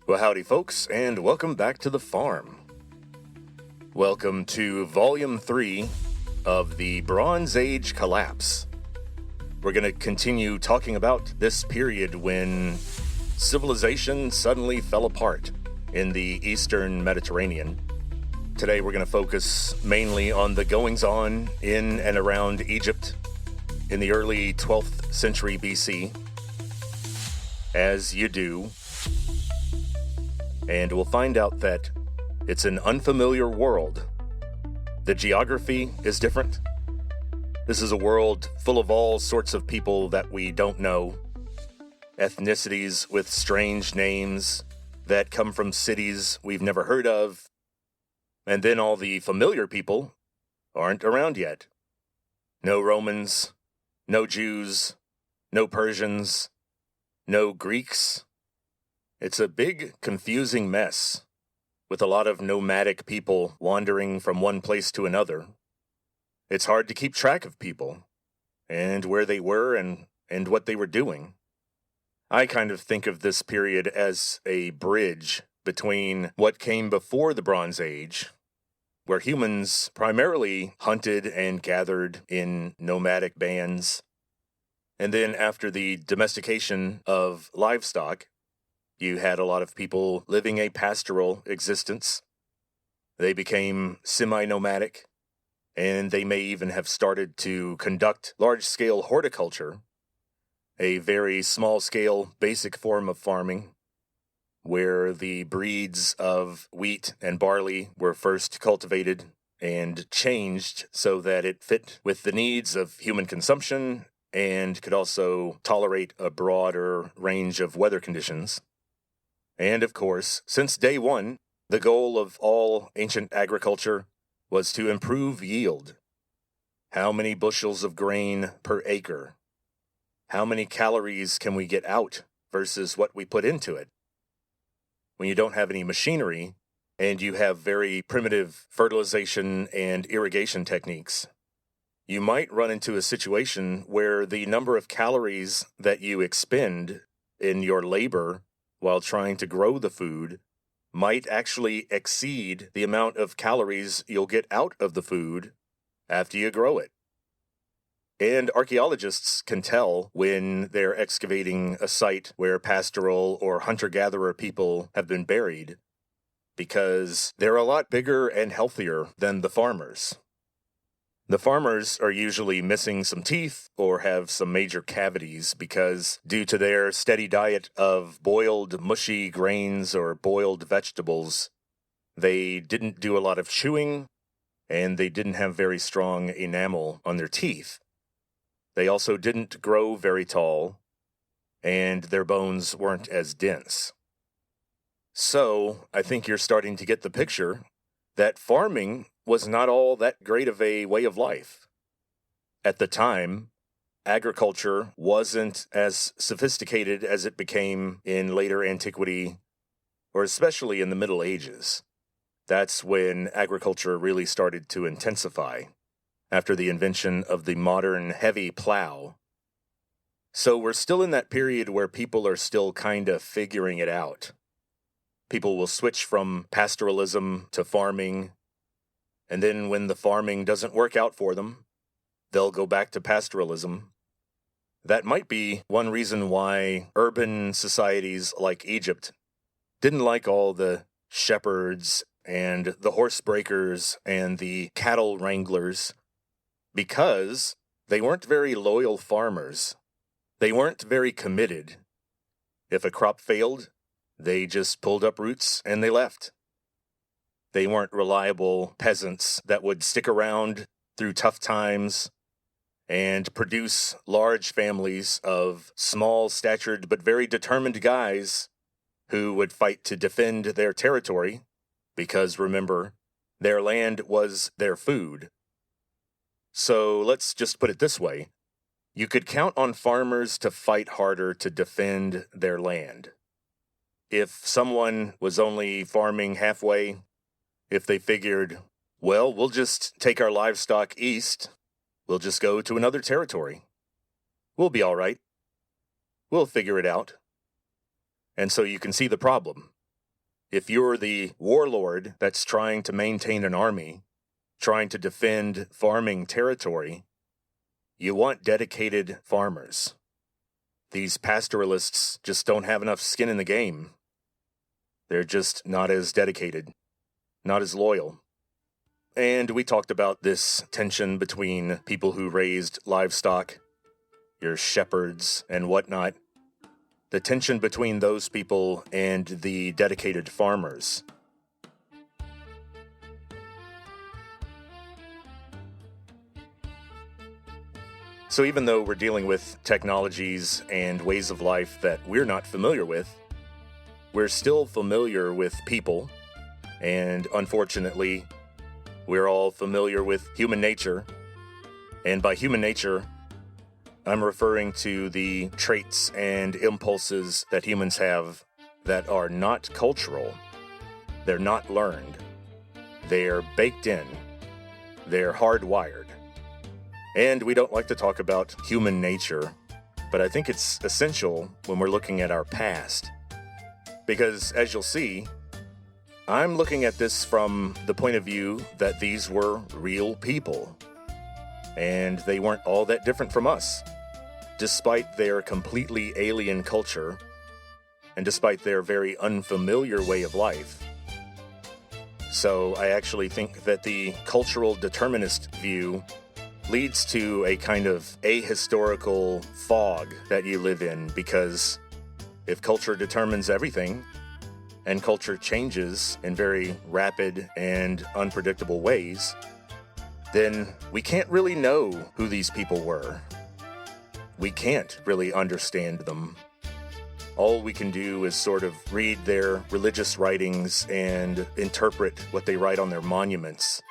Well, howdy, folks, and welcome back to the farm. Welcome to Volume 3 of the Bronze Age Collapse. We're going to continue talking about this period when civilization suddenly fell apart in the Eastern Mediterranean. Today we're going to focus mainly on the goings-on in and around Egypt in the early 12th century BC, as you do. And we'll find out that it's an unfamiliar world. The geography is different. This is a world full of all sorts of people that we don't know, ethnicities with strange names that come from cities we've never heard of, and then all the familiar people aren't around yet. No Romans, no Jews, no Persians, no Greeks. It's a big, confusing mess, with a lot of nomadic people wandering from one place to another. It's hard to keep track of people, and where they were and what they were doing. I kind of think of this period as a bridge between what came before the Bronze Age, where humans primarily hunted and gathered in nomadic bands, and then after the domestication of livestock, you had a lot of people living a pastoral existence. They became semi-nomadic, and they may even have started to conduct large-scale horticulture, a very small-scale basic form of farming, where the breeds of wheat and barley were first cultivated and changed so that it fit with the needs of human consumption and could also tolerate a broader range of weather conditions. And of course, since day one, the goal of all ancient agriculture was to improve yield. How many bushels of grain per acre? How many calories can we get out versus what we put into it? When you don't have any machinery and you have very primitive fertilization and irrigation techniques, you might run into a situation where the number of calories that you expend in your labor while trying to grow the food might actually exceed the amount of calories you'll get out of the food after you grow it. And archaeologists can tell when they're excavating a site where pastoral or hunter-gatherer people have been buried, because they're a lot bigger and healthier than the farmers. The farmers are usually missing some teeth or have some major cavities because, due to their steady diet of boiled, mushy grains or boiled vegetables, they didn't do a lot of chewing, and they didn't have very strong enamel on their teeth. They also didn't grow very tall, and their bones weren't as dense. So, I think you're starting to get the picture that farming was not all that great of a way of life. At the time, agriculture wasn't as sophisticated as it became in later antiquity, or especially in the Middle Ages. That's when agriculture really started to intensify, after the invention of the modern heavy plow. So we're still in that period where people are still kind of figuring it out. People will switch from pastoralism to farming, and then when the farming doesn't work out for them, they'll go back to pastoralism. That might be one reason why urban societies like Egypt didn't like all the shepherds and the horse breakers and the cattle wranglers, because they weren't very loyal farmers. They weren't very committed. If a crop failed, they just pulled up roots and they left. They weren't reliable peasants that would stick around through tough times and produce large families of small-statured but very determined guys who would fight to defend their territory, because remember, their land was their food. So let's just put it this way. You could count on farmers to fight harder to defend their land. If someone was only farming halfway, if they figured, well, we'll just take our livestock east, we'll just go to another territory. We'll be all right. We'll figure it out. And so you can see the problem. If you're the warlord that's trying to maintain an army, trying to defend farming territory, you want dedicated farmers. These pastoralists just don't have enough skin in the game. They're just not as dedicated, not as loyal. And we talked about this tension between people who raised livestock, your shepherds and whatnot, the tension between those people and the dedicated farmers. So even though we're dealing with technologies and ways of life that we're not familiar with, we're still familiar with people, and unfortunately, we're all familiar with human nature. And by human nature, I'm referring to the traits and impulses that humans have that are not cultural. They're not learned. They're baked in. They're hardwired. And we don't like to talk about human nature, but I think it's essential when we're looking at our past. Because as you'll see, I'm looking at this from the point of view that these were real people. And they weren't all that different from us, despite their completely alien culture, and despite their very unfamiliar way of life. So I actually think that the cultural determinist view leads to a kind of ahistorical fog that you live in, because if culture determines everything, and culture changes in very rapid and unpredictable ways, then we can't really know who these people were. We can't really understand them. All we can do is sort of read their religious writings and interpret what they write on their monuments,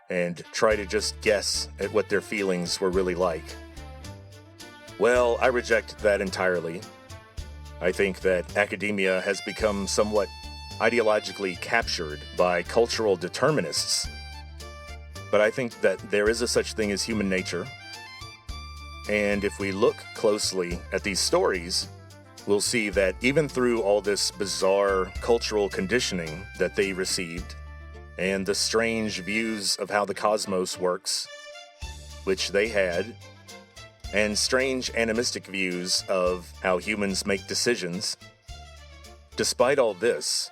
and try to just guess at what their feelings were really like. Well, I reject that entirely. I think that academia has become somewhat ideologically captured by cultural determinists. But I think that there is a such thing as human nature. And if we look closely at these stories, we'll see that even through all this bizarre cultural conditioning that they received, and the strange views of how the cosmos works, which they had, and strange animistic views of how humans make decisions, despite all this,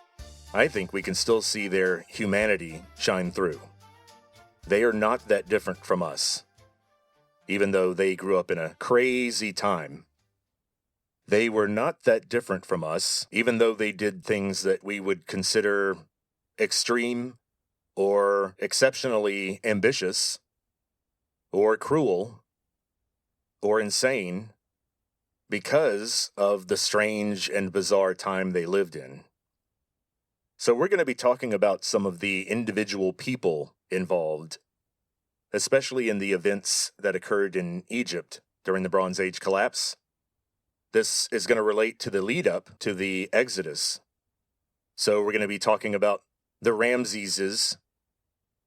I think we can still see their humanity shine through. They are not that different from us, even though they grew up in a crazy time. They were not that different from us, even though they did things that we would consider extreme or exceptionally ambitious or cruel or insane because of the strange and bizarre time they lived in. So we're going to be talking about some of the individual people involved, especially in the events that occurred in Egypt during the Bronze Age collapse. This is going to relate to the lead up to the Exodus. So we're going to be talking about the Ramseses,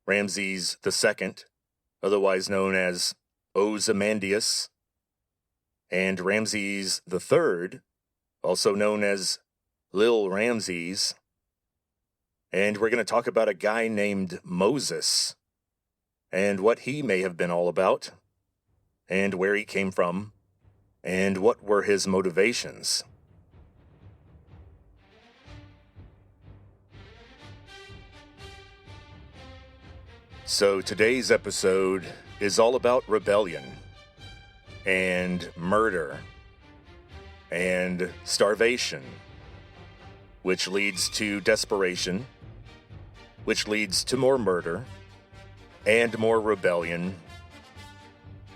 Ramses II, otherwise known as Ozymandias, and Ramses III, also known as Lil Ramses. And we're going to talk about a guy named Moses, and what he may have been all about, and where he came from, and what were his motivations. So today's episode is all about rebellion, and murder, and starvation, which leads to desperation, which leads to more murder, and more rebellion.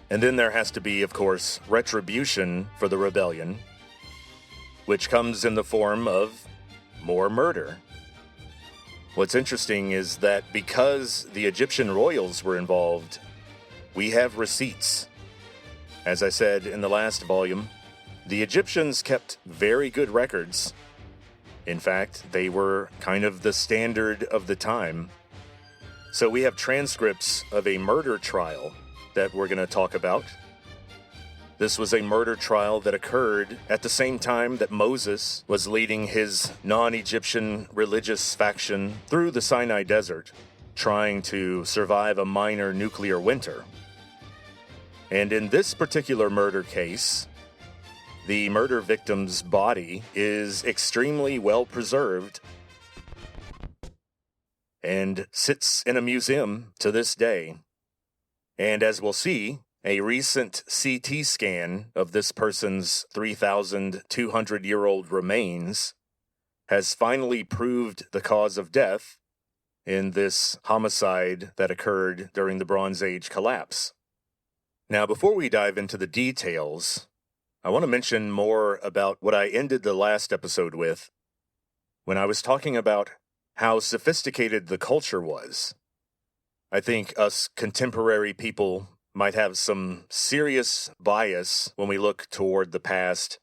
And then there has to be, of course, retribution for the rebellion, which comes in the form of more murder. What's interesting is that because the Egyptian royals were involved, we have receipts. As I said in the last volume, the Egyptians kept very good records. In fact, they were kind of the standard of the time. So we have transcripts of a murder trial that we're going to talk about. This was a murder trial that occurred at the same time that Moses was leading his non-Egyptian religious faction through the Sinai Desert, trying to survive a minor nuclear winter. And in this particular murder case, the murder victim's body is extremely well preserved and sits in a museum to this day. And as we'll see, a recent CT scan of this person's 3,200-year-old remains has finally proved the cause of death in this homicide that occurred during the Bronze Age collapse. Now, before we dive into the details, I want to mention more about what I ended the last episode with when I was talking about how sophisticated the culture was. I think us contemporary people might have some serious bias when we look toward the past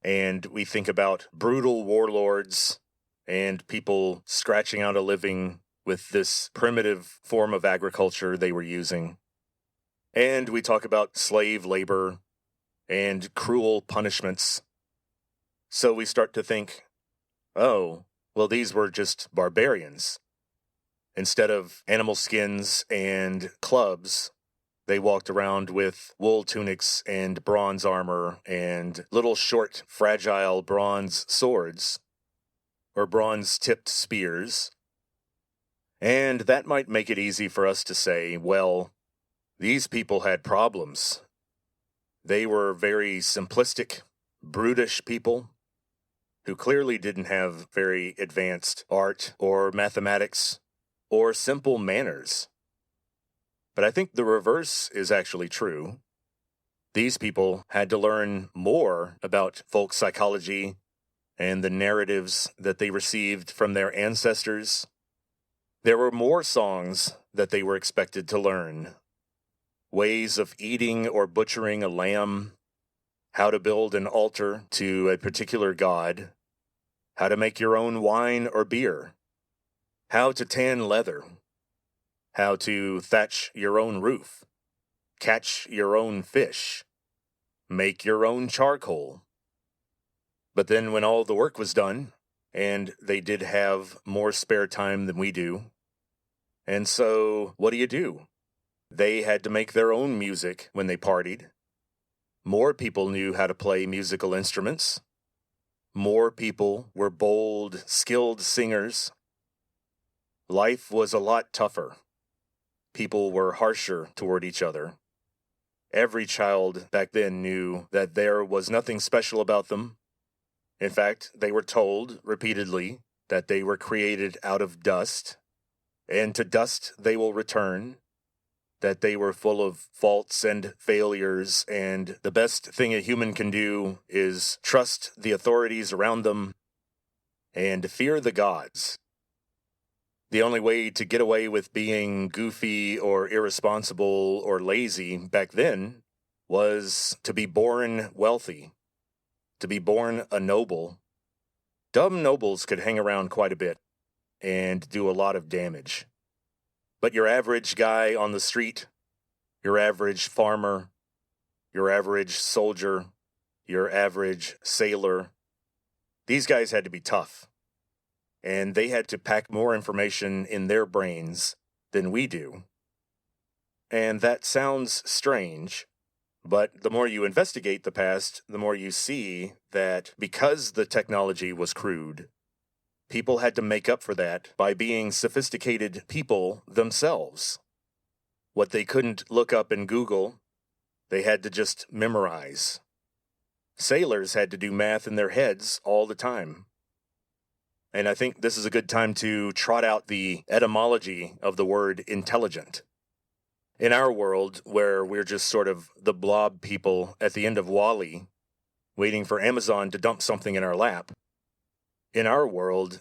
and we think about brutal warlords and people scratching out a living with this primitive form of agriculture they were using. And we talk about slave labor and cruel punishments. So we start to think, oh, well, these were just barbarians. Instead of animal skins and clubs, they walked around with wool tunics and bronze armor and little short, fragile bronze swords or bronze-tipped spears. And that might make it easy for us to say, well, these people had problems. They were very simplistic, brutish people who clearly didn't have very advanced art or mathematics or simple manners. But I think the reverse is actually true. These people had to learn more about folk psychology and the narratives that they received from their ancestors. There were more songs that they were expected to learn. Ways of eating or butchering a lamb, how to build an altar to a particular god, how to make your own wine or beer, how to tan leather, how to thatch your own roof, catch your own fish, make your own charcoal. But then when all the work was done, and they did have more spare time than we do, and so what do? They had to make their own music when they partied. More people knew how to play musical instruments. More people were bold, skilled singers. Life was a lot tougher. People were harsher toward each other. Every child back then knew that there was nothing special about them. In fact, they were told repeatedly that they were created out of dust, and to dust they will return, that they were full of faults and failures, and the best thing a human can do is trust the authorities around them and fear the gods. The only way to get away with being goofy or irresponsible or lazy back then was to be born wealthy, to be born a noble. Dumb nobles could hang around quite a bit and do a lot of damage. But your average guy on the street, your average farmer, your average soldier, your average sailor, these guys had to be tough. And they had to pack more information in their brains than we do. And that sounds strange, but the more you investigate the past, the more you see that because the technology was crude, people had to make up for that by being sophisticated people themselves. What they couldn't look up in Google, they had to just memorize. Sailors had to do math in their heads all the time. And I think this is a good time to trot out the etymology of the word intelligent. In our world, where we're just sort of the blob people at the end of WALL-E, waiting for Amazon to dump something in our lap, in our world,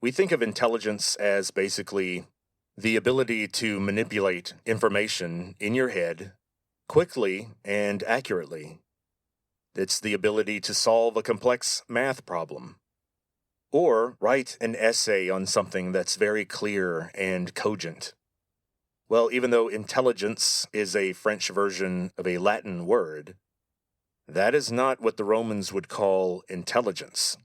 we think of intelligence as basically the ability to manipulate information in your head quickly and accurately. It's the ability to solve a complex math problem, or write an essay on something that's very clear and cogent. Well, even though intelligence is a French version of a Latin word, That is not what the Romans would call intelligence.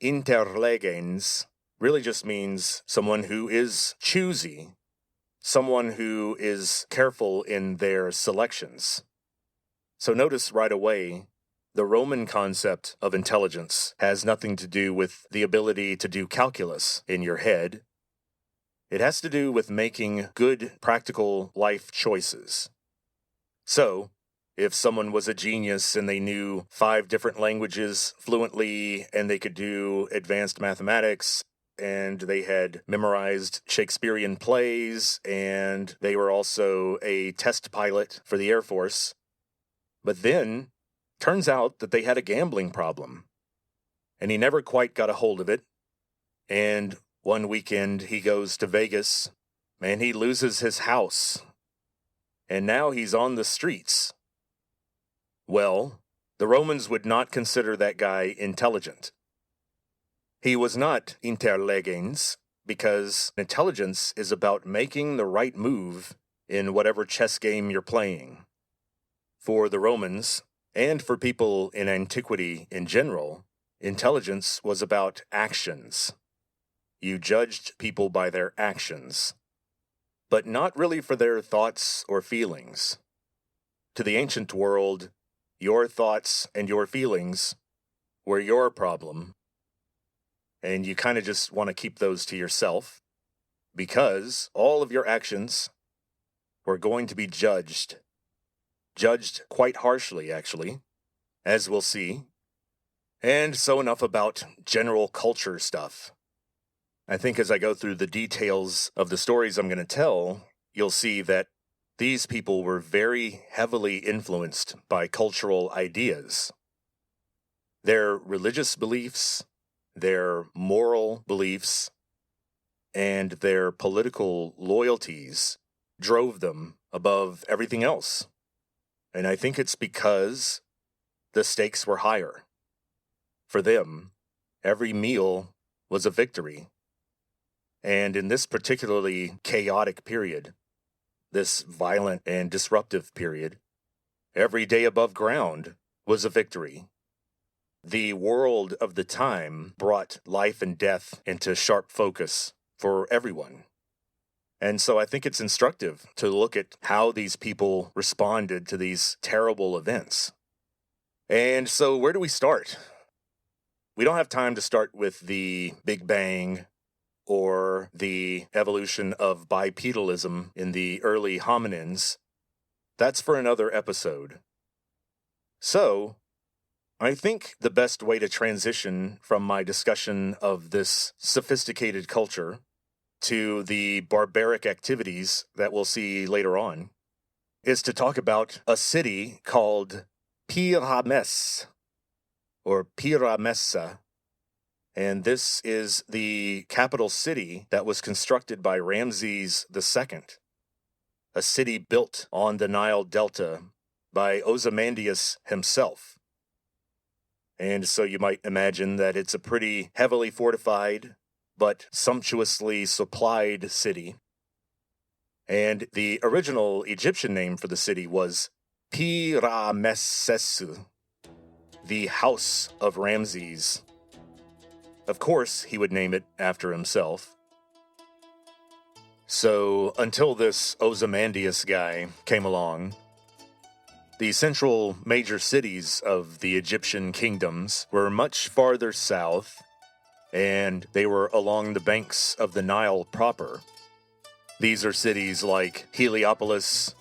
Interlegens really just means someone who is choosy, someone who is careful in their selections. So notice right away, the Roman concept of intelligence has nothing to do with the ability to do calculus in your head. It has to do with making good, practical life choices. So, if someone was a genius and they knew 5 different languages fluently and they could do advanced mathematics and they had memorized Shakespearean plays and they were also a test pilot for the Air Force, but then turns out that they had a gambling problem and he never quite got a hold of it, and one weekend he goes to Vegas and he loses his house and now he's on the streets. Well, the Romans would not consider that guy intelligent. He was not interlegens because intelligence is about making the right move in whatever chess game you're playing. For the Romans, and for people in antiquity in general, intelligence was about actions. You judged people by their actions, but not really for their thoughts or feelings. To the ancient world, your thoughts and your feelings were your problem, and you kind of just want to keep those to yourself, because all of your actions were going to be judged quite harshly, actually, as we'll see. And so enough about general culture stuff. I think as I go through the details of the stories I'm going to tell, you'll see that these people were very heavily influenced by cultural ideas. Their religious beliefs, their moral beliefs, and their political loyalties drove them above everything else. And I think it's because the stakes were higher. For them, every meal was a victory. And in this particularly chaotic period, this violent and disruptive period, every day above ground was a victory. The world of the time brought life and death into sharp focus for everyone. And so I think it's instructive to look at how these people responded to these terrible events. And so where do we start? We don't have time to start with the Big Bang or the evolution of bipedalism in the early hominins. That's for another episode. So, I think the best way to transition from my discussion of this sophisticated culture to the barbaric activities that we'll see later on is to talk about a city called Pyrames, or Pyramessa. And this is the capital city that was constructed by Ramses II, a city built on the Nile Delta by Ozymandias himself. And so you might imagine that it's a pretty heavily fortified but sumptuously supplied city. And the original Egyptian name for the city was Pi-Ra-Mes-Sesu, the House of Ramses. Of course, he would name it after himself. So, until this Ozymandias guy came along, the central major cities of the Egyptian kingdoms were much farther south, and they were along the banks of the Nile proper. These are cities like Heliopolis,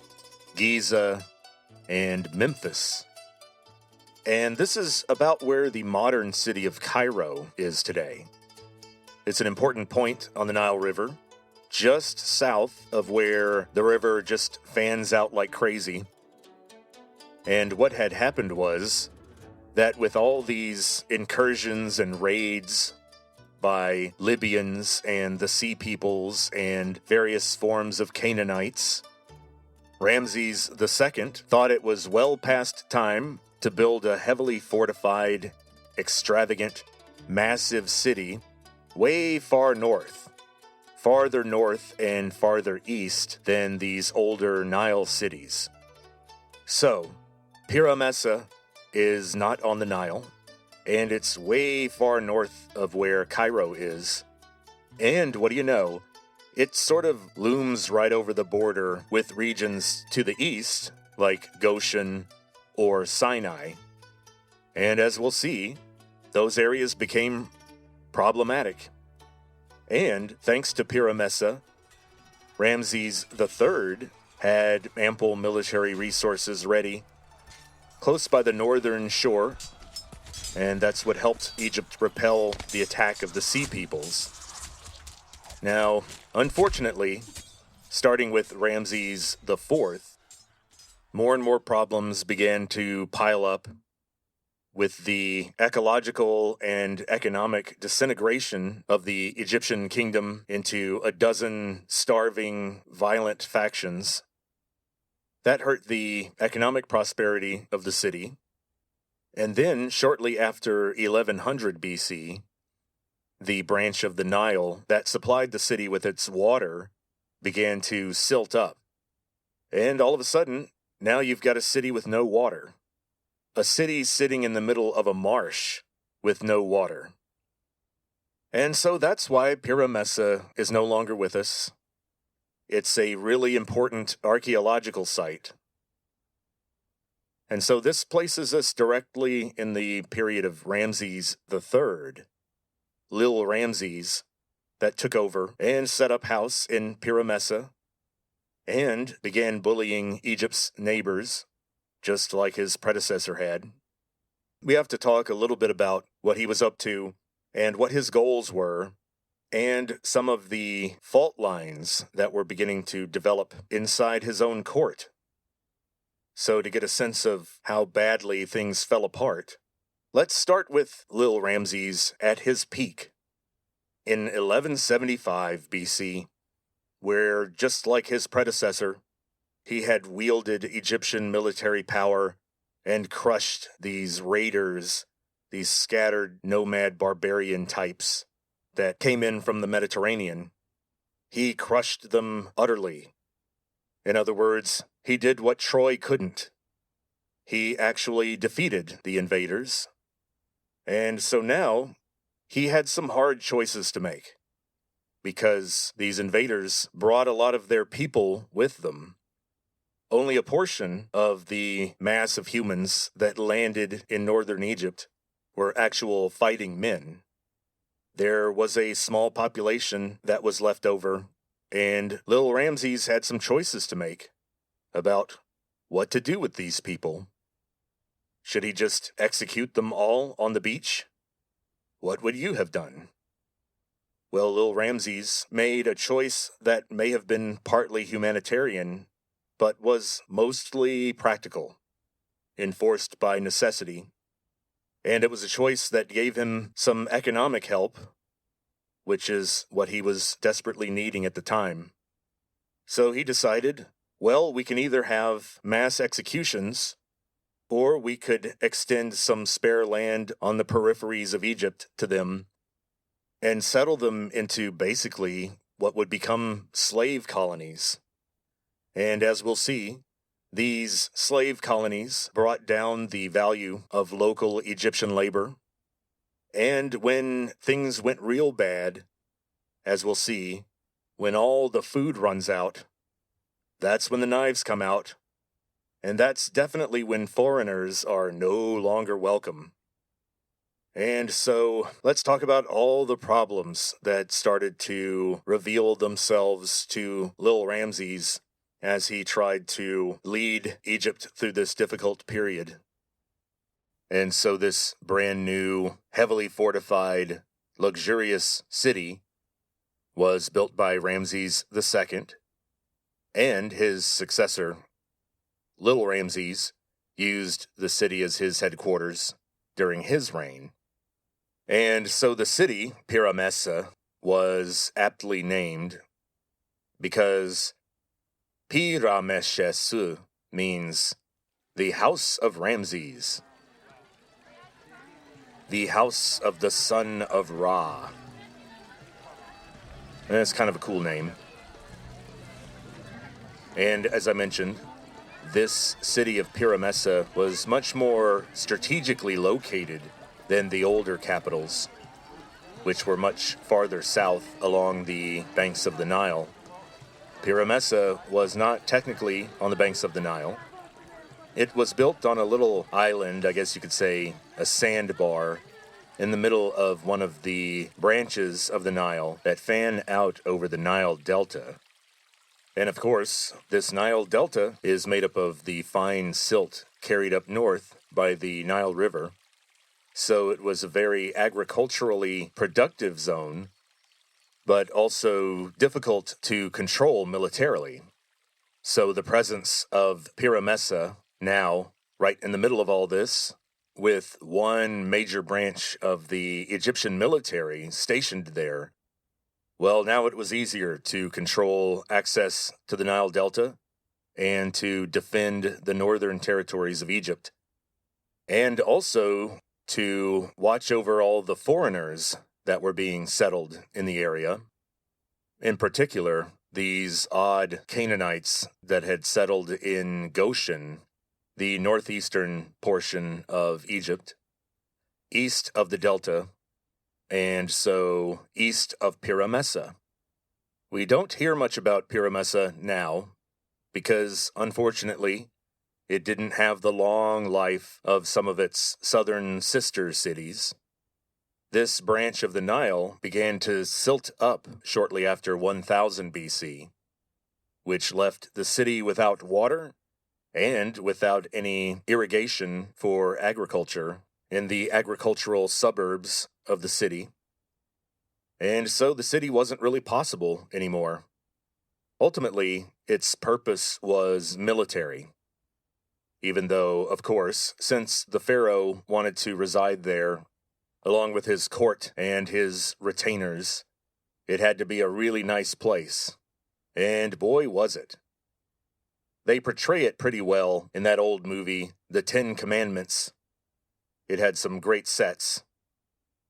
Giza, and Memphis. And this is about where the modern city of Cairo is today. It's an important point on the Nile River, just south of where the river just fans out like crazy. And what had happened was that with all these incursions and raids by Libyans and the Sea Peoples and various forms of Canaanites, Ramses II thought it was well past time to build a heavily fortified, extravagant, massive city way far north, farther north and farther east than these older Nile cities. So, Pyramessa is not on the Nile, and it's way far north of where Cairo is. And what do you know? It sort of looms right over the border with regions to the east, like Goshen or Sinai. And as we'll see, those areas became problematic. And thanks to Pyramessa, Ramses III had ample military resources ready close by the northern shore, and that's what helped Egypt repel the attack of the Sea Peoples. Now, unfortunately, starting with Ramses IV, more and more problems began to pile up with the ecological and economic disintegration of the Egyptian kingdom into a dozen starving, violent factions. That hurt the economic prosperity of the city. And then, shortly after 1100 BC, the branch of the Nile that supplied the city with its water began to silt up. And all of a sudden, now you've got a city with no water. A city sitting in the middle of a marsh with no water. And so that's why Pyramessa is no longer with us. It's a really important archaeological site. And so this places us directly in the period of Ramses III, Lil Ramses, that took over and set up house in Pyramessa and began bullying Egypt's neighbors, just like his predecessor had. We have to talk a little bit about what he was up to and what his goals were, and some of the fault lines that were beginning to develop inside his own court. So to get a sense of how badly things fell apart, let's start with Lil Ramses at his peak in 1175 BC, where, just like his predecessor, he had wielded Egyptian military power and crushed these raiders, these scattered nomad barbarian types that came in from the Mediterranean. He crushed them utterly. In other words, he did what Troy couldn't. He actually defeated the invaders. And so now, he had some hard choices to make, because these invaders brought a lot of their people with them. Only a portion of the mass of humans that landed in northern Egypt were actual fighting men. There was a small population that was left over, and Lil Ramses had some choices to make about what to do with these people. Should he just execute them all on the beach? What would you have done? Well, Lil Ramses made a choice that may have been partly humanitarian, but was mostly practical, enforced by necessity. And it was a choice that gave him some economic help, which is what he was desperately needing at the time. So he decided, well, we can either have mass executions, or we could extend some spare land on the peripheries of Egypt to them and settle them into basically what would become slave colonies. And as we'll see, these slave colonies brought down the value of local Egyptian labor. And when things went real bad, as we'll see, when all the food runs out, that's when the knives come out. And that's definitely when foreigners are no longer welcome. And so let's talk about all the problems that started to reveal themselves to Lil Ramses as he tried to lead Egypt through this difficult period. And so this brand new, heavily fortified, luxurious city was built by Ramses II, and his successor, Lil Ramses, used the city as his headquarters during his reign. And so the city, Pyramessa, was aptly named because Pyrameshesu means the house of Ramses, the house of the son of Ra. And that's kind of a cool name. And as I mentioned, this city of Pyramessa was much more strategically located than the older capitals, which were much farther south along the banks of the Nile. Pyramessa was not technically on the banks of the Nile. It was built on a little island, I guess you could say a sandbar, in the middle of one of the branches of the Nile that fan out over the Nile Delta. And of course, this Nile Delta is made up of the fine silt carried up north by the Nile River. So it was a very agriculturally productive zone, but also difficult to control militarily. So the presence of Pyramessa now, right in the middle of all this, with one major branch of the Egyptian military stationed there, well, now it was easier to control access to the Nile Delta and to defend the northern territories of Egypt, and also to watch over all the foreigners that were being settled in the area. In particular, these odd Canaanites that had settled in Goshen, the northeastern portion of Egypt, east of the Delta, and so east of Pyramessa. We don't hear much about Pyramessa now because, unfortunately, it didn't have the long life of some of its southern sister cities. This branch of the Nile began to silt up shortly after 1000 BC, which left the city without water and without any irrigation for agriculture in the agricultural suburbs of the city. And so the city wasn't really possible anymore. Ultimately, its purpose was military. Even though, of course, since the pharaoh wanted to reside there, along with his court and his retainers, it had to be a really nice place. And boy, was it. They portray it pretty well in that old movie, The 10 Commandments. It had some great sets,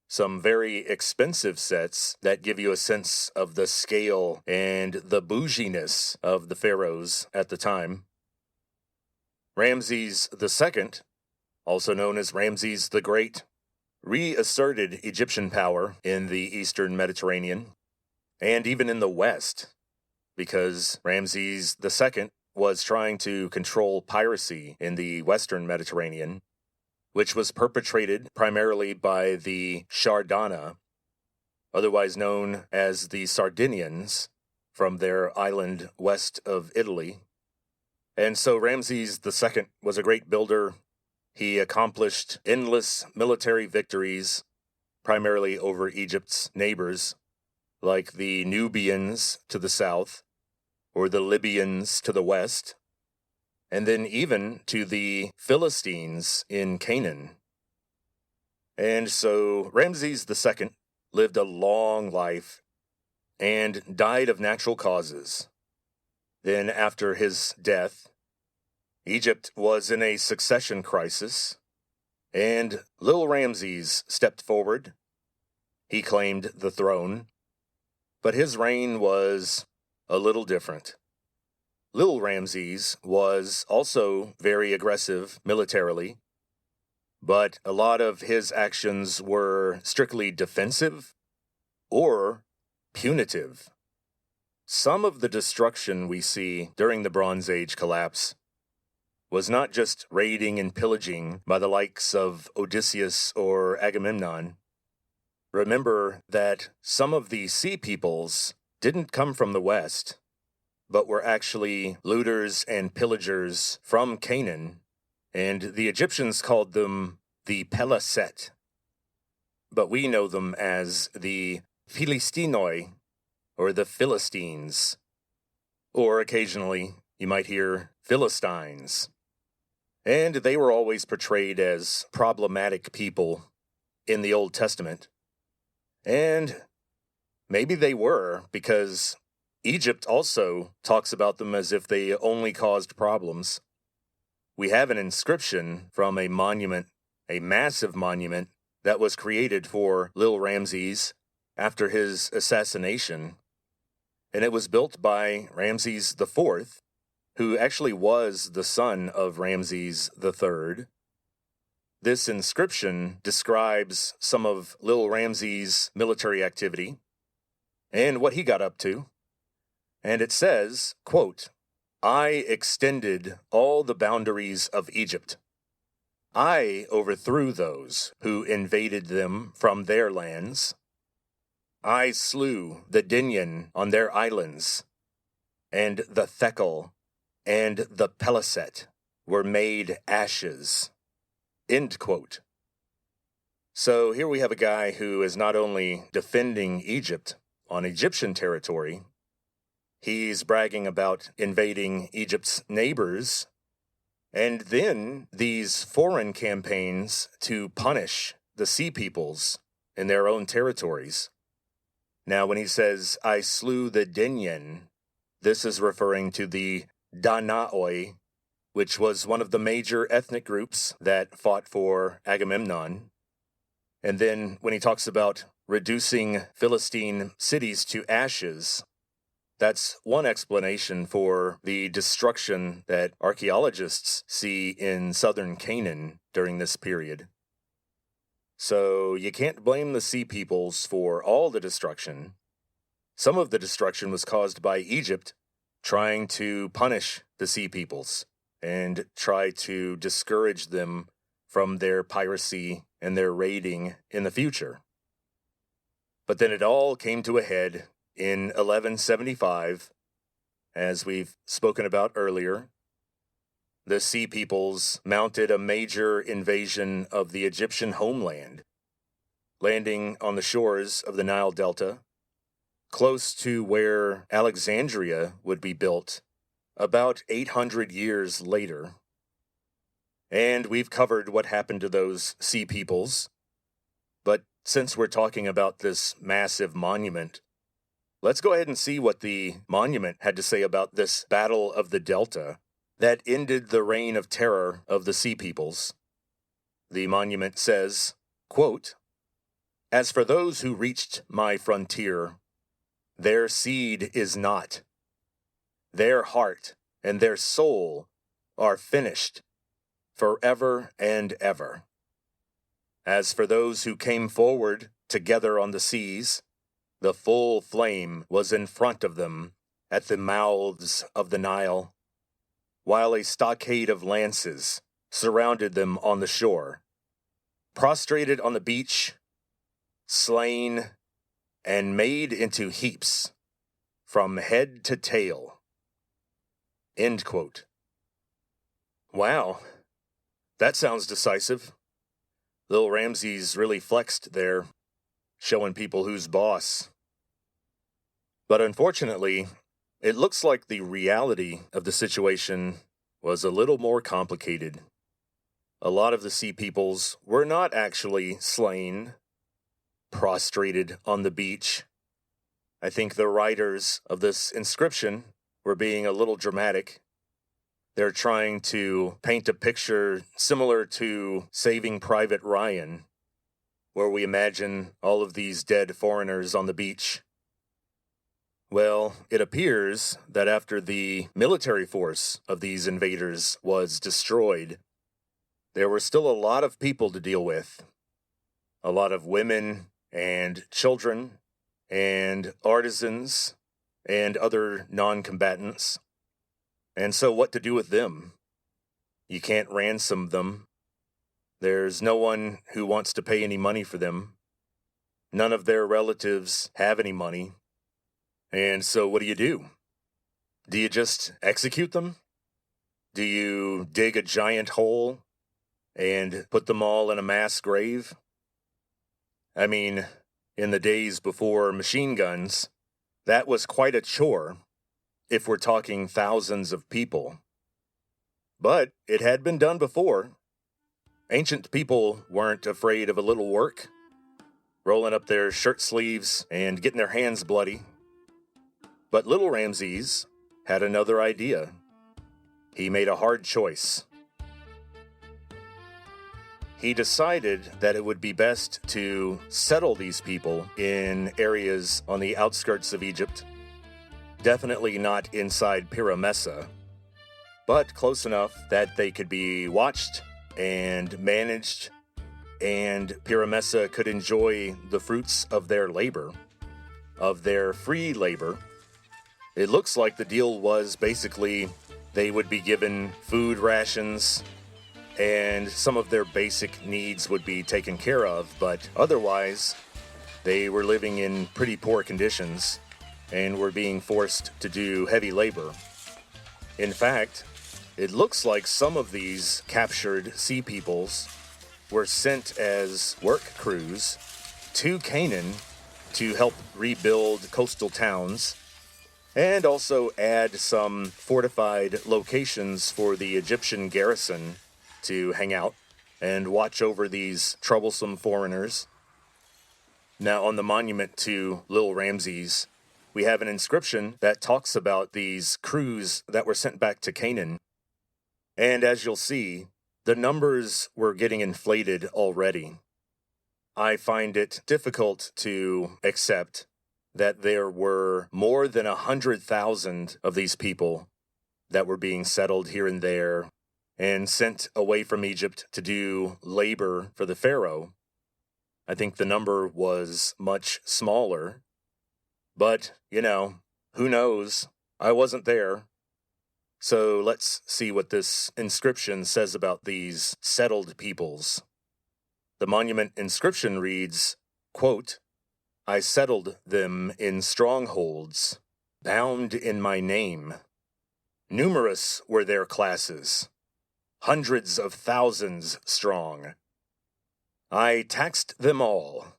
some very expensive sets that give you a sense of the scale and the bouginess of the pharaohs at the time. Ramses II, also known as Ramses the Great, reasserted Egyptian power in the eastern Mediterranean, and even in the west, because Ramses II was trying to control piracy in the western Mediterranean, which was perpetrated primarily by the Shardana, otherwise known as the Sardinians, from their island west of Italy. And so Ramses II was a great builder. He accomplished endless military victories, primarily over Egypt's neighbors, like the Nubians to the south, or the Libyans to the west, and then even to the Philistines in Canaan. And so Ramses II lived a long life and died of natural causes. Then after his death, Egypt was in a succession crisis, and Lil Ramses stepped forward. He claimed the throne, but his reign was a little different. Lil Ramses was also very aggressive militarily, but a lot of his actions were strictly defensive or punitive. Some of the destruction we see during the Bronze Age collapse was not just raiding and pillaging by the likes of Odysseus or Agamemnon. Remember that some of the sea peoples didn't come from the west, but were actually looters and pillagers from Canaan, and the Egyptians called them the Peliset. But we know them as the Philistinoi, or the Philistines, or occasionally you might hear Philistines. And they were always portrayed as problematic people in the Old Testament. And maybe they were, because Egypt also talks about them as if they only caused problems. We have an inscription from a monument, a massive monument, that was created for Lil Ramses after his assassination. And it was built by Ramses IV, who actually was the son of Ramses III. This inscription describes some of Lil Ramses' military activity and what he got up to. And it says, quote, "I extended all the boundaries of Egypt. I overthrew those who invaded them from their lands. I slew the Dinyan on their islands, and the Thekel and the Peliset were made ashes." End quote. So here we have a guy who is not only defending Egypt on Egyptian territory, he's bragging about invading Egypt's neighbors, and then these foreign campaigns to punish the sea peoples in their own territories. Now, when he says, "I slew the Dinyan," this is referring to the Danaoi, which was one of the major ethnic groups that fought for Agamemnon. And then when he talks about reducing Philistine cities to ashes, that's one explanation for the destruction that archaeologists see in southern Canaan during this period. So you can't blame the sea peoples for all the destruction. Some of the destruction was caused by Egypt trying to punish the sea peoples and try to discourage them from their piracy and their raiding in the future. But then it all came to a head in 1175, as we've spoken about earlier. The sea peoples mounted a major invasion of the Egyptian homeland, landing on the shores of the Nile Delta, close to where Alexandria would be built about 800 years later. And we've covered what happened to those sea peoples. But since we're talking about this massive monument, let's go ahead and see what the monument had to say about this Battle of the Delta that ended the reign of terror of the sea peoples. The monument says, quote, "As for those who reached my frontier, their seed is not. Their heart and their soul are finished forever and ever. As for those who came forward together on the seas, the full flame was in front of them at the mouths of the Nile, while a stockade of lances surrounded them on the shore, prostrated on the beach, slain, and made into heaps from head to tail." End quote. Wow, that sounds decisive. Lil Ramses really flexed there, showing people who's boss. But unfortunately, it looks like the reality of the situation was a little more complicated. A lot of the sea peoples were not actually slain, prostrated on the beach. I think the writers of this inscription were being a little dramatic. They're trying to paint a picture similar to Saving Private Ryan, where we imagine all of these dead foreigners on the beach. Well, it appears that after the military force of these invaders was destroyed, there were still a lot of people to deal with. A lot of women and children and artisans and other non-combatants. And so what to do with them? You can't ransom them. There's no one who wants to pay any money for them. None of their relatives have any money. And so what do? Do you just execute them? Do you dig a giant hole and put them all in a mass grave? I mean, in the days before machine guns, that was quite a chore, if we're talking thousands of people. But it had been done before. Ancient people weren't afraid of a little work, rolling up their shirt sleeves and getting their hands bloody. But little Ramses had another idea. He made a hard choice. He decided that it would be best to settle these people in areas on the outskirts of Egypt, definitely not inside Pyramessa, but close enough that they could be watched and managed, and Pyramessa could enjoy the fruits of their labor, of their free labor. It looks like the deal was basically they would be given food rations and some of their basic needs would be taken care of, but otherwise, they were living in pretty poor conditions and were being forced to do heavy labor. In fact, it looks like some of these captured sea peoples were sent as work crews to Canaan to help rebuild coastal towns and also add some fortified locations for the Egyptian garrison to hang out and watch over these troublesome foreigners. Now, on the monument to Lil Ramses, we have an inscription that talks about these crews that were sent back to Canaan. And as you'll see, the numbers were getting inflated already. I find it difficult to accept that there were more than 100,000 of these people that were being settled here and there and sent away from Egypt to do labor for the Pharaoh. I think the number was much smaller. But, who knows? I wasn't there. So let's see what this inscription says about these settled peoples. The monument inscription reads, quote, "I settled them in strongholds, bound in my name. Numerous were their classes, hundreds of thousands strong. I taxed them all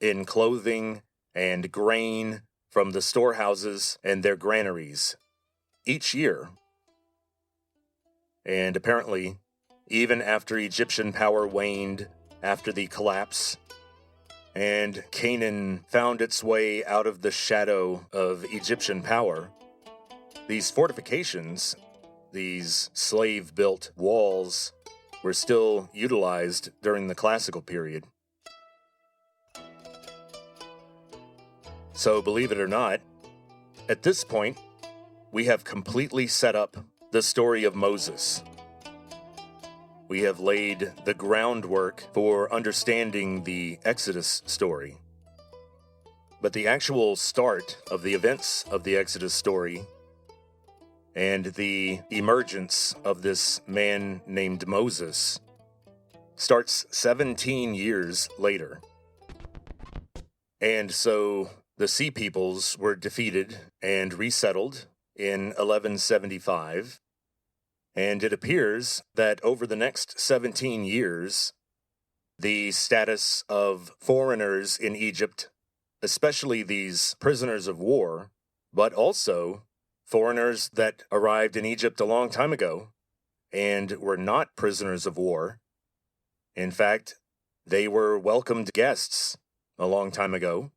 in clothing and grain from the storehouses and their granaries each year." And apparently, even after Egyptian power waned after the collapse, and Canaan found its way out of the shadow of Egyptian power, these fortifications, these slave-built walls, were still utilized during the classical period. So, believe it or not, at this point, we have completely set up the story of Moses. We have laid the groundwork for understanding the Exodus story. But the actual start of the events of the Exodus story and the emergence of this man named Moses starts 17 years later. And so the Sea Peoples were defeated and resettled in 1175, and it appears that over the next 17 years, the status of foreigners in Egypt, especially these prisoners of war, but also foreigners that arrived in Egypt a long time ago and were not prisoners of war. In fact, they were welcomed guests a long time ago.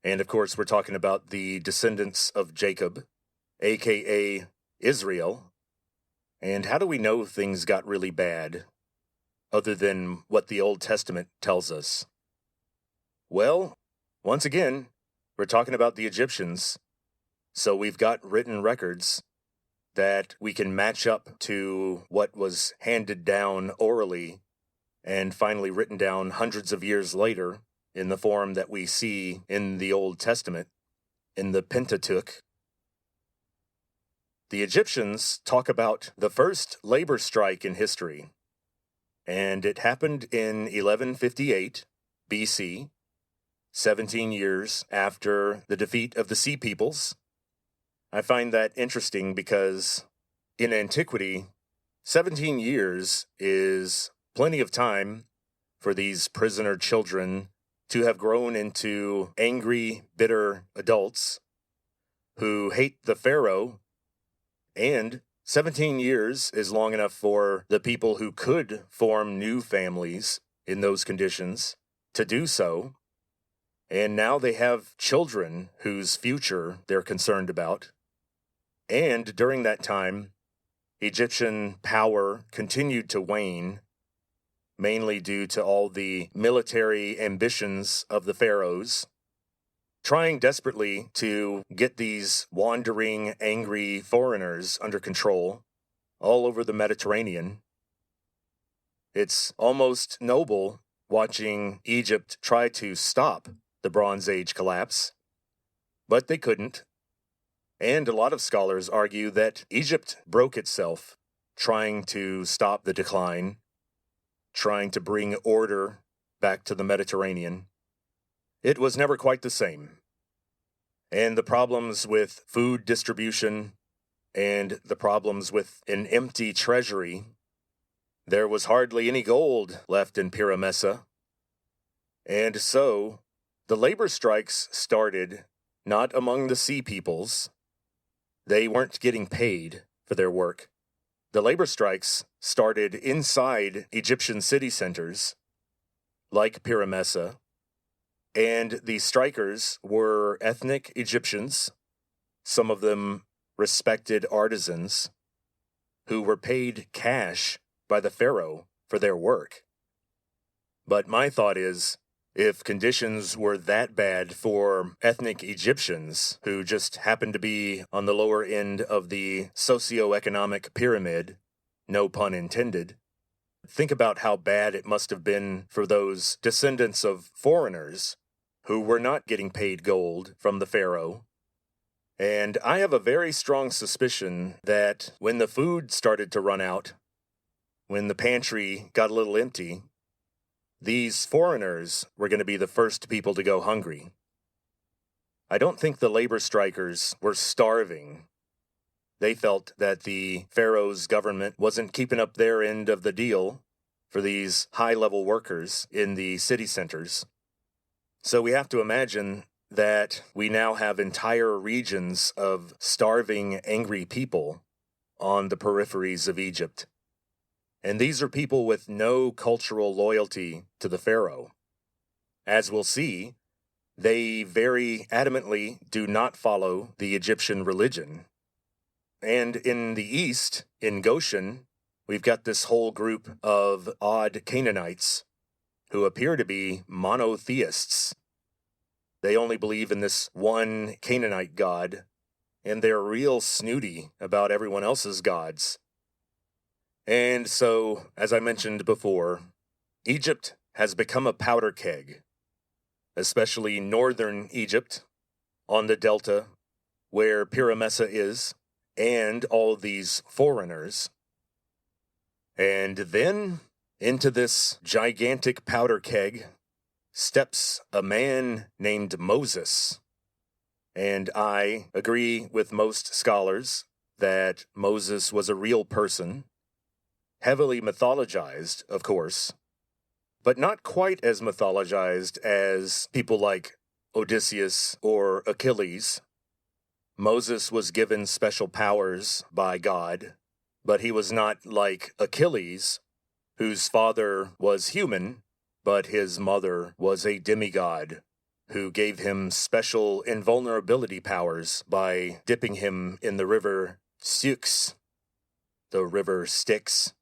And of course, we're talking about the descendants of Jacob, aka Israel. And how do we know things got really bad, other than what the Old Testament tells us? Well, once again, we're talking about the Egyptians, so we've got written records that we can match up to what was handed down orally and finally written down hundreds of years later in the form that we see in the Old Testament, in the Pentateuch. The Egyptians talk about the first labor strike in history, and it happened in 1158 BC, 17 years after the defeat of the Sea Peoples. I find that interesting because in antiquity, 17 years is plenty of time for these prisoner children to have grown into angry, bitter adults who hate the Pharaoh. And 17 years is long enough for the people who could form new families in those conditions to do so. And now they have children whose future they're concerned about. And during that time, Egyptian power continued to wane, mainly due to all the military ambitions of the pharaohs. trying desperately to get these wandering, angry foreigners under control all over the Mediterranean. It's almost noble watching Egypt try to stop the Bronze Age collapse, but they couldn't. And a lot of scholars argue that Egypt broke itself trying to stop the decline, trying to bring order back to the Mediterranean. It was never quite the same. And the problems with food distribution and the problems with an empty treasury, there was hardly any gold left in Pyramessa. And so, the labor strikes started not among the sea peoples. They weren't getting paid for their work. The labor strikes started inside Egyptian city centers, like Pyramessa, and the strikers were ethnic Egyptians, some of them respected artisans, who were paid cash by the pharaoh for their work. But my thought is, if conditions were that bad for ethnic Egyptians who just happened to be on the lower end of the socioeconomic pyramid, no pun intended, think about how bad it must have been for those descendants of foreigners who were not getting paid gold from the pharaoh. And I have a very strong suspicion that when the food started to run out, when the pantry got a little empty, these foreigners were going to be the first people to go hungry. I don't think the labor strikers were starving. They felt that the pharaoh's government wasn't keeping up their end of the deal for these high-level workers in the city centers. So we have to imagine that we now have entire regions of starving, angry people on the peripheries of Egypt. And these are people with no cultural loyalty to the pharaoh. As we'll see, they very adamantly do not follow the Egyptian religion. And in the east, in Goshen, we've got this whole group of odd Canaanites who appear to be monotheists. They only believe in this one Canaanite god, and they're real snooty about everyone else's gods. And so, as I mentioned before, Egypt has become a powder keg, especially northern Egypt, on the delta, where Pyramessa is, and all these foreigners. And then, into this gigantic powder keg, steps a man named Moses. And I agree with most scholars that Moses was a real person, heavily mythologized, of course, but not quite as mythologized as people like Odysseus or Achilles. Moses was given special powers by God, but he was not like Achilles, whose father was human, but his mother was a demigod, who gave him special invulnerability powers by dipping him in the river Styx, the river Styx,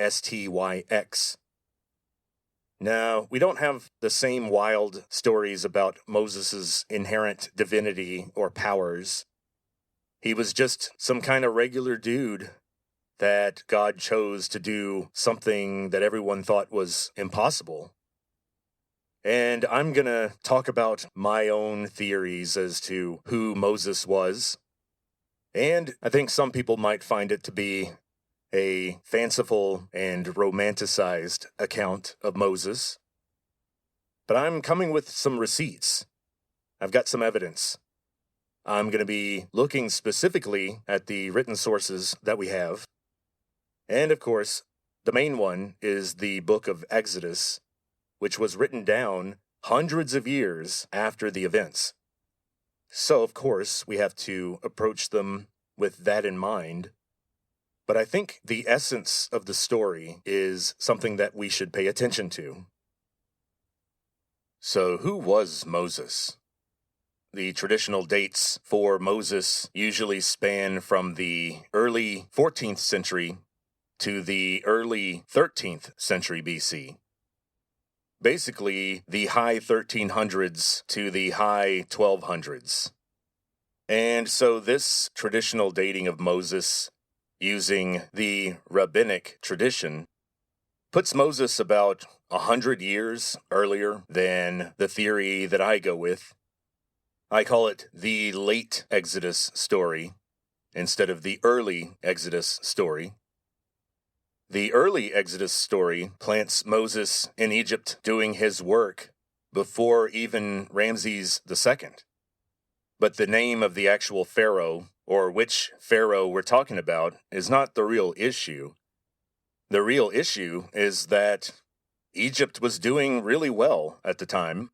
Styx. Now, we don't have the same wild stories about Moses' inherent divinity or powers. He was just some kind of regular dude that God chose to do something that everyone thought was impossible. And I'm going to talk about my own theories as to who Moses was. And I think some people might find it to be a fanciful and romanticized account of Moses. But I'm coming with some receipts. I've got some evidence. I'm going to be looking specifically at the written sources that we have. And of course, the main one is the book of Exodus, which was written down hundreds of years after the events. So, of course, we have to approach them with that in mind. But I think the essence of the story is something that we should pay attention to. So, who was Moses? The traditional dates for Moses usually span from the early 14th century to the early 13th century BC. basically the high 1300s to the high 1200s. And so this traditional dating of Moses, using the rabbinic tradition, puts Moses about 100 years earlier than the theory that I go with. I call it the late Exodus story instead of the early Exodus story. The early Exodus story plants Moses in Egypt doing his work before even Ramses II. But the name of the actual pharaoh, or which pharaoh we're talking about, is not the real issue. The real issue is that Egypt was doing really well at the time.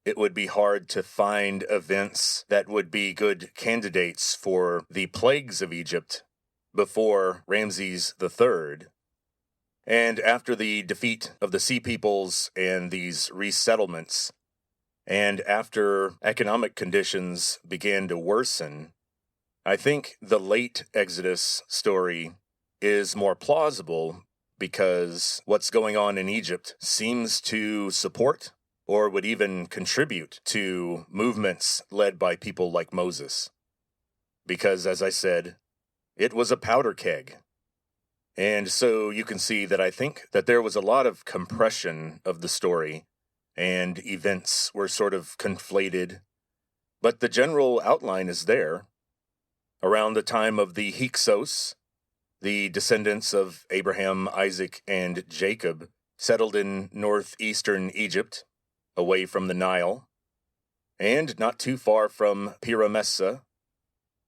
It would be hard to find events that would be good candidates for the plagues of Egypt before Ramses III. And after the defeat of the Sea Peoples and these resettlements, and after economic conditions began to worsen, I think the late Exodus story is more plausible because what's going on in Egypt seems to support or would even contribute to movements led by people like Moses. Because, as I said, it was a powder keg. And so you can see that I think that there was a lot of compression of the story, and events were sort of conflated. But the general outline is there. Around the time of the Hyksos, the descendants of Abraham, Isaac, and Jacob settled in northeastern Egypt, away from the Nile, and not too far from Pyramessa.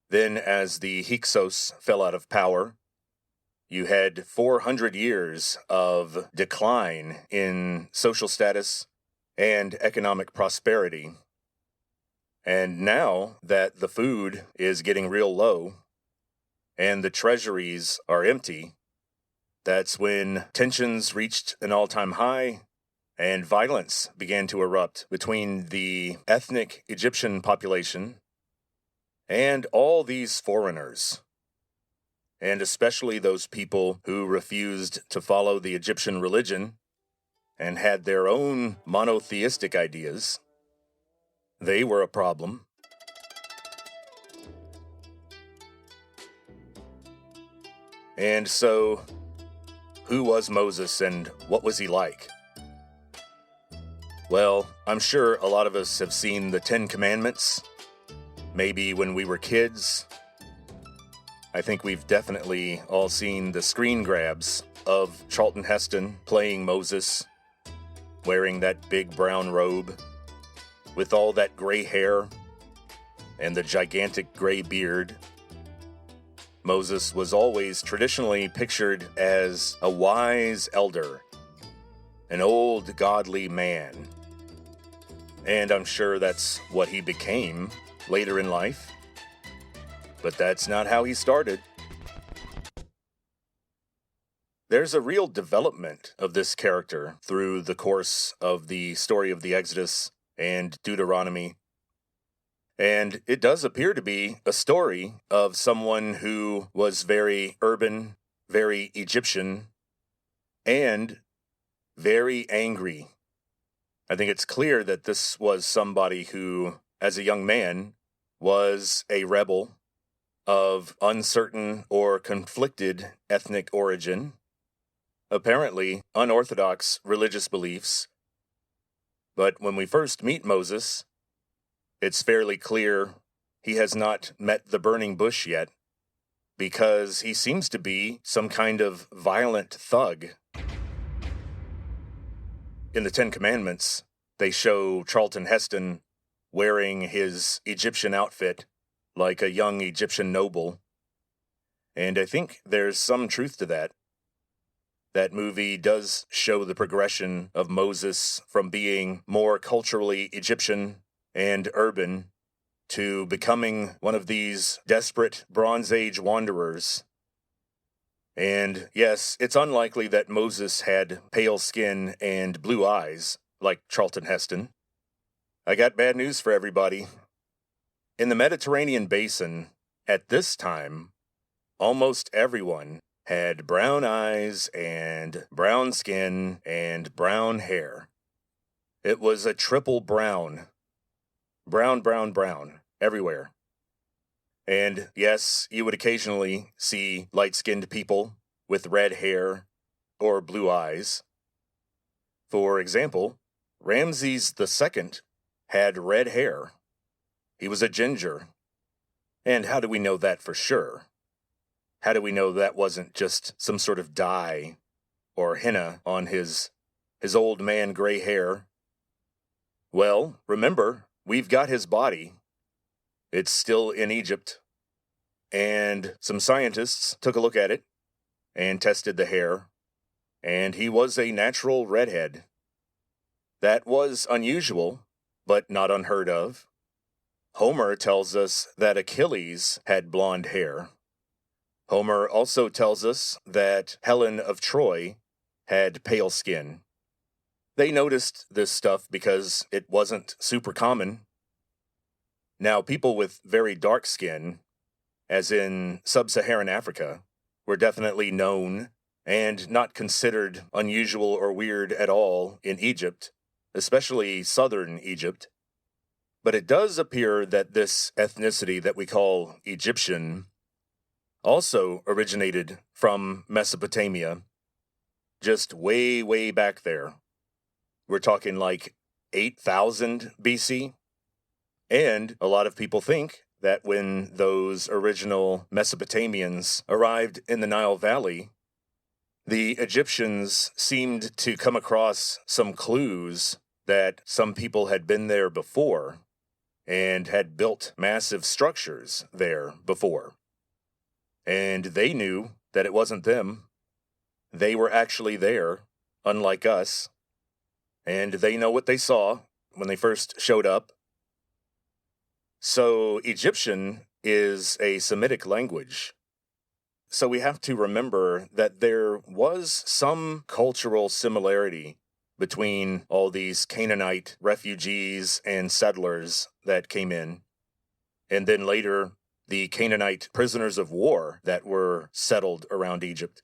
Then, as the Hyksos fell out of power, you had 400 years of decline in social status and economic prosperity. And now that the food is getting real low and the treasuries are empty, that's when tensions reached an all-time high and violence began to erupt between the ethnic Egyptian population and all these foreigners, and especially those people who refused to follow the Egyptian religion and had their own monotheistic ideas. They were a problem. And so, who was Moses and what was he like? Well, I'm sure a lot of us have seen the Ten Commandments, maybe when we were kids. I think we've definitely all seen the screen grabs of Charlton Heston playing Moses, wearing that big brown robe, with all that gray hair and the gigantic gray beard. Moses was always traditionally pictured as a wise elder, an old godly man. And I'm sure that's what he became later in life. But that's not how he started. There's a real development of this character through the course of the story of the Exodus and Deuteronomy. And it does appear to be a story of someone who was very urban, very Egyptian, and very angry. I think it's clear that this was somebody who, as a young man, was a rebel of uncertain or conflicted ethnic origin, apparently unorthodox religious beliefs. But when we first meet Moses, it's fairly clear he has not met the burning bush yet, because he seems to be some kind of violent thug. In the Ten Commandments, they show Charlton Heston wearing his Egyptian outfit like a young Egyptian noble. And I think there's some truth to that. That movie does show the progression of Moses from being more culturally Egyptian and urban to becoming one of these desperate Bronze Age wanderers. And yes, it's unlikely that Moses had pale skin and blue eyes like Charlton Heston. I got bad news for everybody. In the Mediterranean basin, at this time, almost everyone had brown eyes and brown skin and brown hair. It was a triple brown. Brown, brown, brown, everywhere. And yes, you would occasionally see light-skinned people with red hair or blue eyes. For example, Ramses II had red hair. He was a ginger. And how do we know that for sure? How do we know that wasn't just some sort of dye or henna on his old man gray hair? Well, remember, we've got his body. It's still in Egypt. And some scientists took a look at it and tested the hair, and he was a natural redhead. That was unusual, but not unheard of. Homer tells us that Achilles had blonde hair. Homer also tells us that Helen of Troy had pale skin. They noticed this stuff because it wasn't super common. Now, people with very dark skin, as in sub-Saharan Africa, were definitely known and not considered unusual or weird at all in Egypt, especially southern Egypt. But it does appear that this ethnicity that we call Egyptian also originated from Mesopotamia, just way, way back there. We're talking like 8,000 BC. And a lot of people think that when those original Mesopotamians arrived in the Nile Valley, the Egyptians seemed to come across some clues that some people had been there before and had built massive structures there before. And they knew that it wasn't them. They were actually there, unlike us. And they know what they saw when they first showed up. So Egyptian is a Semitic language. So we have to remember that there was some cultural similarity between all these Canaanite refugees and settlers that came in, and then later the Canaanite prisoners of war that were settled around Egypt.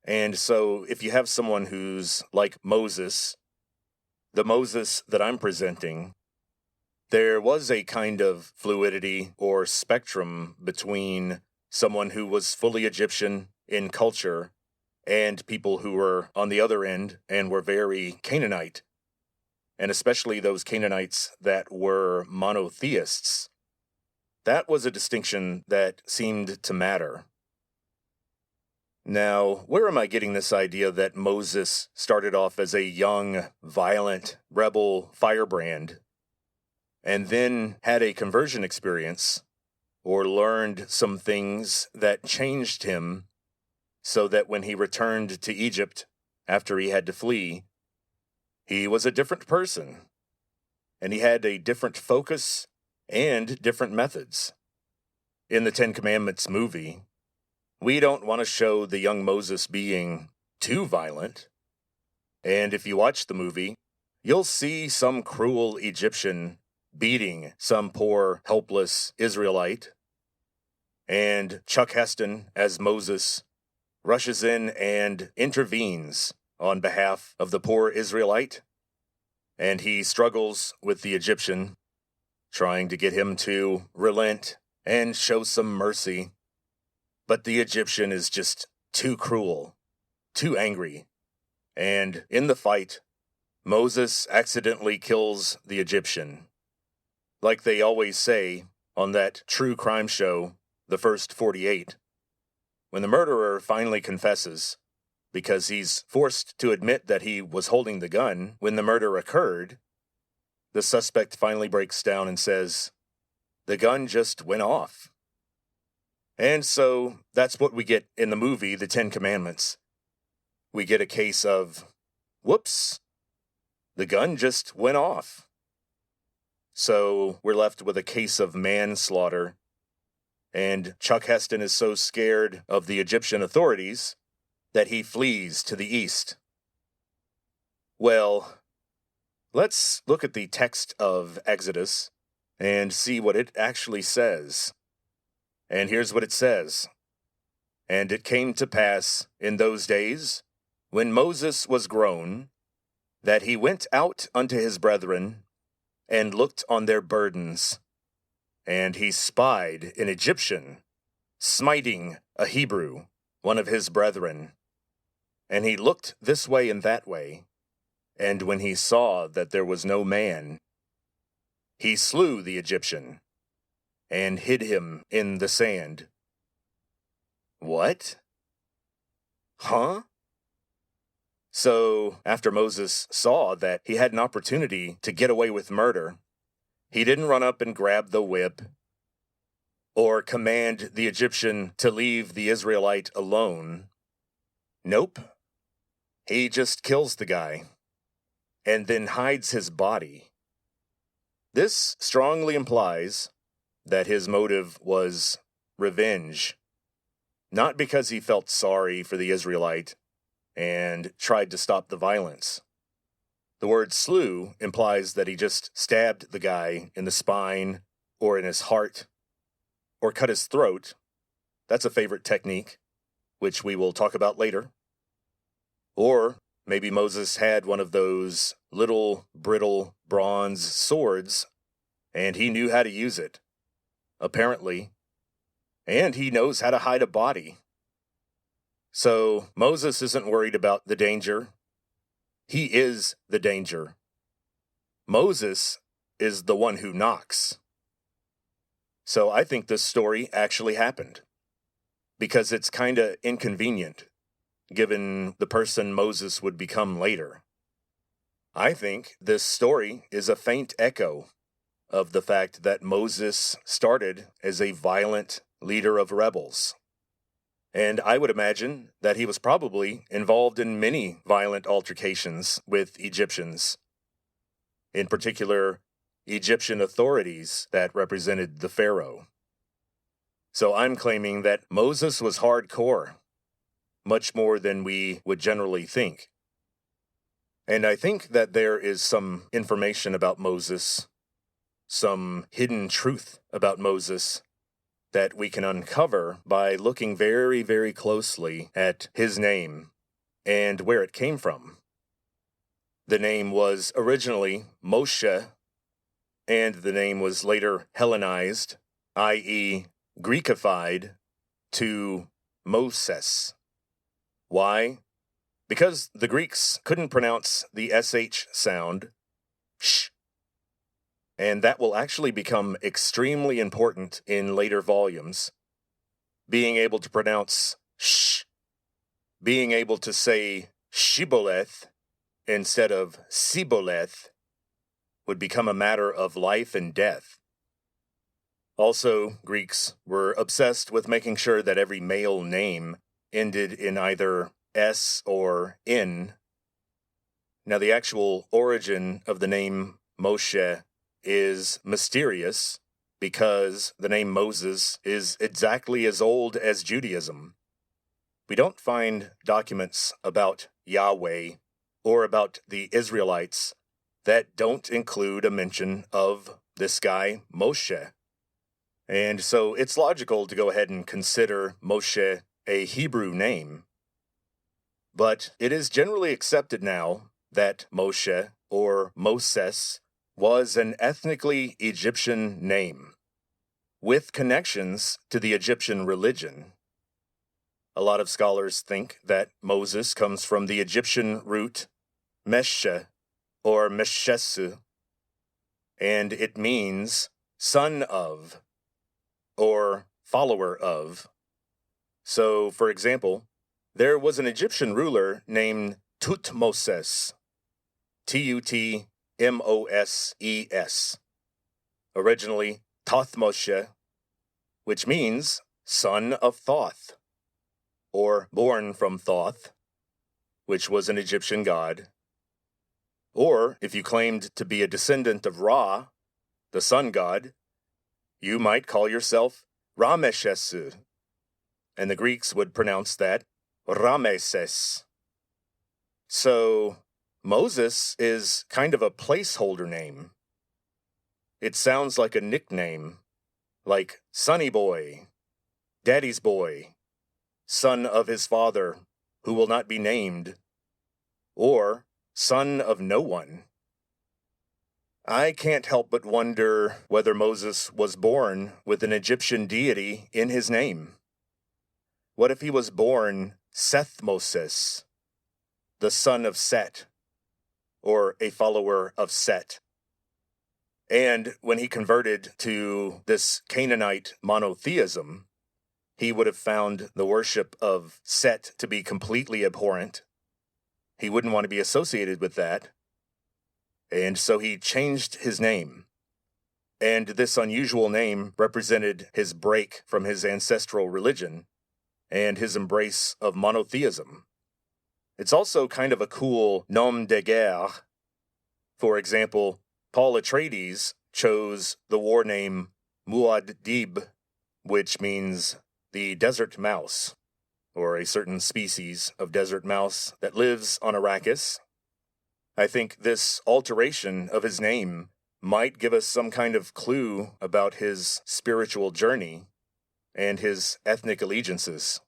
And so if you have someone who's like Moses, the Moses that I'm presenting, there was a kind of fluidity or spectrum between someone who was fully Egyptian in culture and people who were on the other end and were very Canaanite, and especially those Canaanites that were monotheists. That was a distinction that seemed to matter. Now, where am I getting this idea that Moses started off as a young, violent, rebel firebrand, and then had a conversion experience, or learned some things that changed him, so that when he returned to Egypt after he had to flee, he was a different person, and he had a different focus and different methods. In the Ten Commandments movie, we don't want to show the young Moses being too violent. And if you watch the movie, you'll see some cruel Egyptian beating some poor, helpless Israelite. And Chuck Heston, as Moses, rushes in and intervenes on behalf of the poor Israelite. And he struggles with the Egyptian, trying to get him to relent and show some mercy. But the Egyptian is just too cruel, too angry. And in the fight, Moses accidentally kills the Egyptian. Like they always say on that true crime show, The First 48, when the murderer finally confesses, because he's forced to admit that he was holding the gun when the murder occurred, the suspect finally breaks down and says, "The gun just went off." And so that's what we get in the movie, The Ten Commandments. We get a case of, whoops, the gun just went off. So we're left with a case of manslaughter. And Chuck Heston is so scared of the Egyptian authorities that he flees to the east. Well, let's look at the text of Exodus and see what it actually says. And here's what it says. "And it came to pass in those days, when Moses was grown, that he went out unto his brethren, and looked on their burdens, and he spied an Egyptian, smiting a Hebrew, one of his brethren. And he looked this way and that way, and when he saw that there was no man, he slew the Egyptian, and hid him in the sand. What? Huh? So, after Moses saw that he had an opportunity to get away with murder, he didn't run up and grab the whip, or command the Egyptian to leave the Israelite alone. Nope. He just kills the guy, and then hides his body. This strongly implies that his motive was revenge, not because he felt sorry for the Israelite and tried to stop the violence. The word slew implies that he just stabbed the guy in the spine or in his heart or cut his throat. That's a favorite technique, which we will talk about later. Or maybe Moses had one of those little brittle bronze swords and he knew how to use it, apparently, and he knows how to hide a body. So Moses isn't worried about the danger. He is the danger. Moses is the one who knocks. So I think this story actually happened, because it's kind of inconvenient, given the person Moses would become later. I think this story is a faint echo of the fact that Moses started as a violent leader of rebels. And I would imagine that he was probably involved in many violent altercations with Egyptians, in particular, Egyptian authorities that represented the Pharaoh. So I'm claiming that Moses was hardcore, much more than we would generally think. And I think that there is some information about Moses, some hidden truth about Moses, that we can uncover by looking very, very closely at his name and where it came from. The name was originally Moshe, and the name was later Hellenized, i.e. Greekified, to Moses. Why? Because the Greeks couldn't pronounce the sh sound, sh, and that will actually become extremely important in later volumes. Being able to pronounce sh, being able to say shibboleth instead of siboleth would become a matter of life and death. Also, Greeks were obsessed with making sure that every male name ended in either S or N. Now, the actual origin of the name Moshe is mysterious, because the name Moses is exactly as old as Judaism. We don't find documents about Yahweh or about the Israelites that don't include a mention of this guy, Moshe. And so it's logical to go ahead and consider Moshe a Hebrew name. But it is generally accepted now that Moshe, or Moses, was an ethnically Egyptian name, with connections to the Egyptian religion. A lot of scholars think that Moses comes from the Egyptian root Meshe, or Meshesu, and it means son of, or follower of. So, for example, there was an Egyptian ruler named Tutmoses, Tutmoses, originally Thothmoshe, which means son of Thoth, or born from Thoth, which was an Egyptian god. Or, if you claimed to be a descendant of Ra, the sun god, you might call yourself Rameshesu, and the Greeks would pronounce that Rameses. So, Moses is kind of a placeholder name. It sounds like a nickname, like Sonny Boy, Daddy's Boy, son of his father, who will not be named, or son of no one. I can't help but wonder whether Moses was born with an Egyptian deity in his name. What if he was born Seth-Moses, the son of Set, or a follower of Set? And when he converted to this Canaanite monotheism, he would have found the worship of Set to be completely abhorrent. He wouldn't want to be associated with that. And so he changed his name. And this unusual name represented his break from his ancestral religion and his embrace of monotheism. It's also kind of a cool nom de guerre. For example, Paul Atreides chose the war name Muad'Dib, which means the desert mouse, or a certain species of desert mouse that lives on Arrakis. I think this alteration of his name might give us some kind of clue about his spiritual journey and his ethnic allegiances.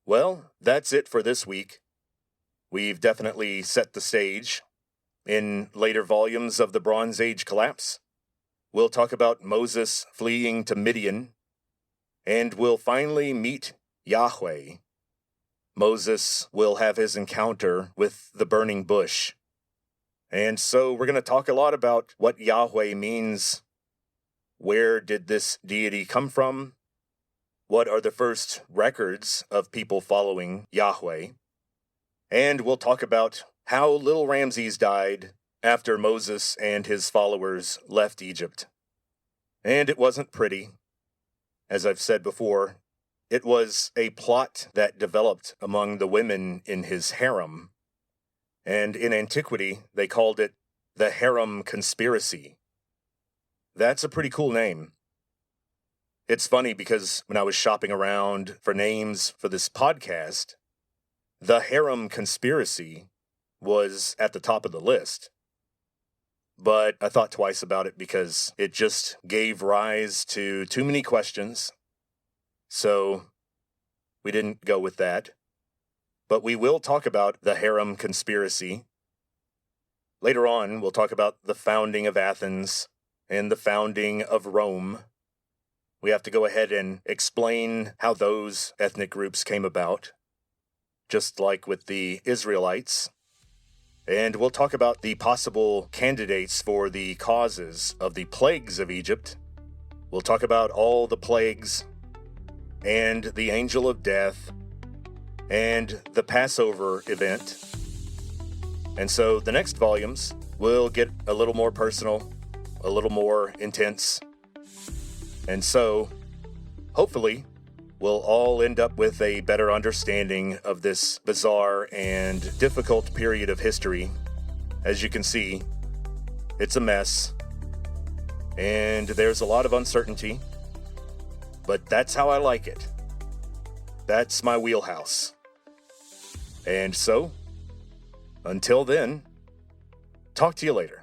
Well, that's it for this week. We've definitely set the stage. In later volumes of the Bronze Age collapse, we'll talk about Moses fleeing to Midian, and we'll finally meet Yahweh. Moses will have his encounter with the burning bush. And so we're going to talk a lot about what Yahweh means. Where did this deity come from? What are the first records of people following Yahweh? And we'll talk about how little Ramses died after Moses and his followers left Egypt. And it wasn't pretty. As I've said before, it was a plot that developed among the women in his harem. And in antiquity, they called it the harem conspiracy. That's a pretty cool name. It's funny because when I was shopping around for names for this podcast, the harem conspiracy was at the top of the list. But I thought twice about it because it just gave rise to too many questions. So we didn't go with that. But we will talk about the harem conspiracy. Later on, we'll talk about the founding of Athens and the founding of Rome. We have to go ahead and explain how those ethnic groups came about, just like with the Israelites. And we'll talk about the possible candidates for the causes of the plagues of Egypt. We'll talk about all the plagues, and the angel of death, and the Passover event. And so the next volumes will get a little more personal, a little more intense. And so, hopefully, we'll all end up with a better understanding of this bizarre and difficult period of history. As you can see, it's a mess, and there's a lot of uncertainty, but that's how I like it. That's my wheelhouse. And so, until then, talk to you later.